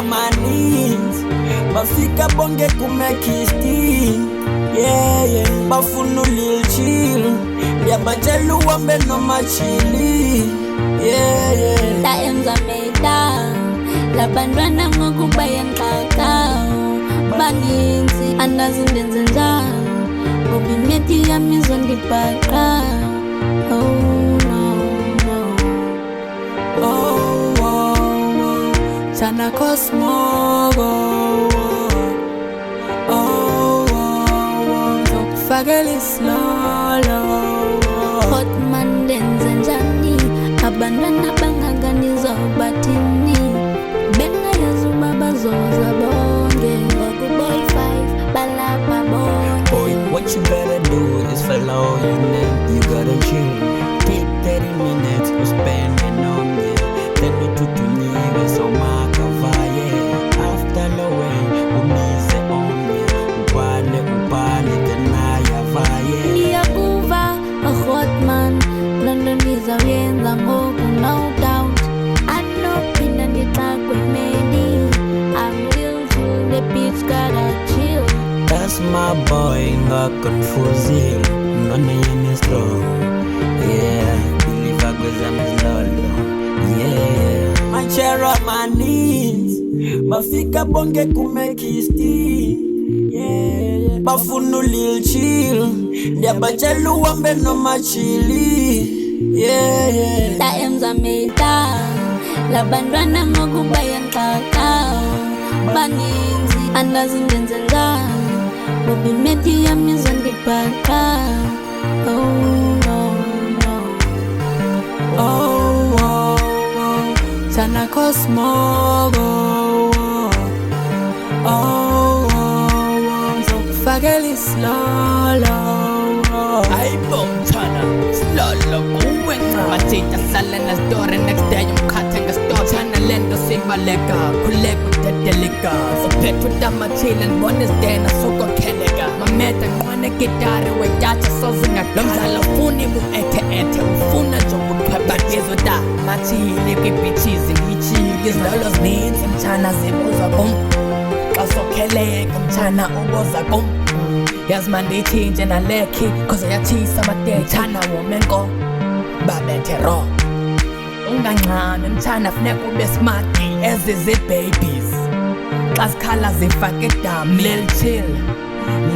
manis bafika bonge kumekisti, yeah, yeah. Bafunu lil chill yabatshela uhambe noma chili, yeah, yeah. La emza meda labantwana ngokuba yanxaka baninzi andazi ndenze njani ngoba imithi yami izondibhaqa. Oh no, no. Oh, oh, oh. Tana Cosmogo. Oh, oh, oh. Zokufakela isilolo. Hotman ndenze njani abantwana bangaganizobathini bengayazi uba bazoza bonke ngokuboy 5 balapha bonke. Boy, what you better do is follow your name. You gotta chill. Take 30 minutes to spending on you. Then you to leave so makavaye. After the way, umise on you. Upane tenaya vaye. Niyakuva Hotman London izawuyenza ngoku no doubt. Anophinda ndixakwe medi I'm real to the beach gotta chill. That's my boy, nga confusing. None yemi strong. Yeah, believe I go lolo. Yeah, manchera manis bafika bonge kumekisti, yeah. Bafunu lil chill yabatshela uhambe noma chili, yeah, yeah. La emza meda labantwana ngokuba yanxaka baninzi andazi ndenze njani ngoba imithi yami izondibhaqa. Oh no, no. Oh, oh, oh. Tana Cosmogo. Oh, oh, oh. Zokufakela isilolo. Ayibomthana silolo kuwe mathita hlala nesitore next day umkhathe ngesitore thana lento sibaleka khuleka udedeleka uphethwe utamathile ndibona isidena sokokheleka mameda nqwane gitare wetatsha sozinga lo mdlalo ufuni bu-ethe-ethe ufuna nje ubuqhebatizo da mathile kwibhithizi ngiyithile izilolo zininzi mthana zibuza kum xa sokheleka mthana ubuza kum yazi mandithi nje nalekhi cause yathisa amadethana womenko babethe ro ungancane mthana funeka ube smart ezizi-babies xa sikhala zifake edam lil chill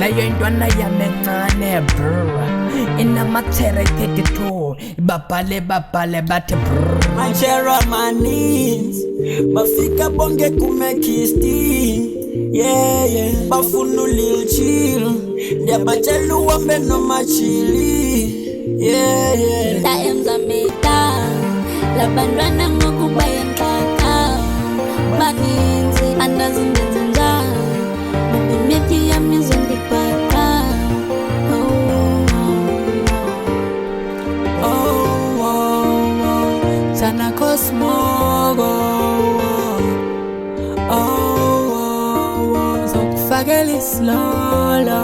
leyo intwana yam encane brr inamathere 32 babhale bathi brr. Manchera manis bafika bonge kumekisti, yeah, yeah. Bafunu lil chill yabatshela uhambe noma chili, yeah, yeah. La emza meda labantwana ngokuba yanxaka baninzi andazi ndenze njani ngoba imithi yami izondibhaqa. Oh no, Oh, oh, oh. Tana Cosmogo. Oh, oh, oh. Zokufakela isilolo.